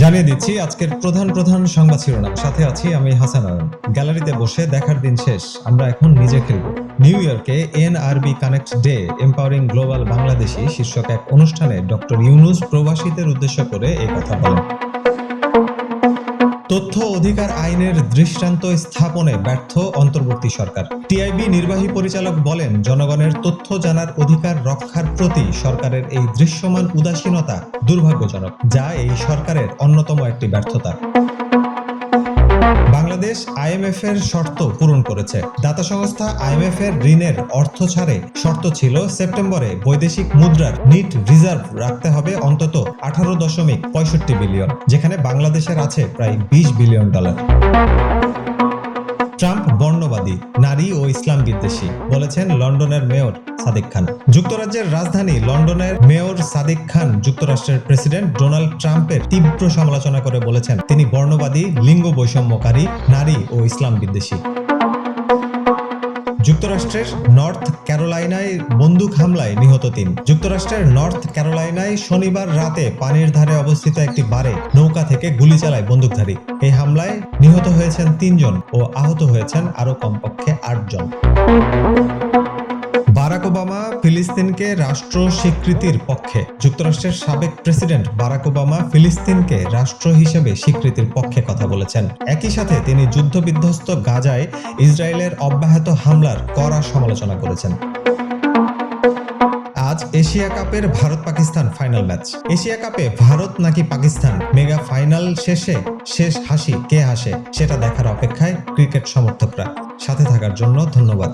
জানিয়ে দিচ্ছি আজকের প্রধান সংবাদ শিরোনাম। সাথে আছি আমি হাসান আরাম। গ্যালারিতে বসে দেখার দিন শেষ, আমরা এখন নিজে খেলব। নিউ ইয়র্কে NRB connect day empowering global Bangladeshi শীর্ষক এক অনুষ্ঠানে ডক্টর ইউনূস প্রবাসীদের উদ্দেশ্য করে এই কথা বলেন। তথ্য অধিকার আইনের দৃষ্টান্ত স্থাপনে ব্যর্থ অন্তর্বর্তী সরকার। টিআইবি নির্বাহী পরিচালক বলেন, জনগণের তথ্য জানার অধিকার রক্ষার প্রতি সরকারের এই দৃশ্যমান উদাসীনতা দুর্ভাগ্যজনক, যা এই সরকারের অন্যতম একটি ব্যর্থতা। বাংলাদেশ আইএমএফ এর শর্ত পূরণ করেছে। দাতা সংস্থা আইএমএফ এর ঋণের অর্থ ছাড়ে শর্ত ছিল সেপ্টেম্বরে বৈদেশিক মুদ্রার নিট রিজার্ভ রাখতে হবে অন্তত 18.65 বিলিয়ন, যেখানে বাংলাদেশের আছে প্রায় $20 বিলিয়ন। ট্রাম্প বর্ণবাদী, নারী ও ইসলাম বিদ্বেষী বলেছেন লন্ডনের মেয়র সাদিক খান। যুক্তরাজ্যের রাজধানী লন্ডনের মেয়র সাদিক খান যুক্তরাষ্ট্রের প্রেসিডেন্ট ডোনাল্ড ট্রাম্পের তীব্র সমালোচনা করে বলেছেন তিনি বর্ণবাদী, লিঙ্গ বৈষম্যকারী, নারী ও ইসলাম বিদ্বেষী। যুক্তরাষ্ট্রের নর্থ ক্যারোলাইনায় বন্দুক হামলায় নিহত 3। যুক্তরাষ্ট্রের নর্থ ক্যারোলাইনায় শনিবার রাতে পানির ধারে অবস্থিত একটি বারে নৌকা থেকে গুলি চালায় বন্দুকধারী। এই হামলায় নিহত হয়েছেন 3 জন ও আহত হয়েছেন আরো কমপক্ষে 8 জন। বারাক ওবামা ফিলিস্তিনকে রাষ্ট্র স্বীকৃতির পক্ষে। যুক্তরাষ্ট্রের সাবেক প্রেসিডেন্ট বারাক ওবামা ফিলিস্তিনকে রাষ্ট্র হিসেবে স্বীকৃতির পক্ষে কথা বলেছেন। একই সাথে তিনি যুদ্ধবিধ্বস্ত গাজায় ইসরায়েলের অব্যাহত হামলার কড়া সমালোচনা করেছেন। আজ এশিয়া কাপের Bharat Pakistan final match. Asia কাপে ভারত নাকি পাকিস্তান, মেগা ফাইনাল শেষে শেষ হাসি কে হাসে সেটা দেখার অপেক্ষায় ক্রিকেট সমর্থকরা। সাথে থাকার জন্য ধন্যবাদ।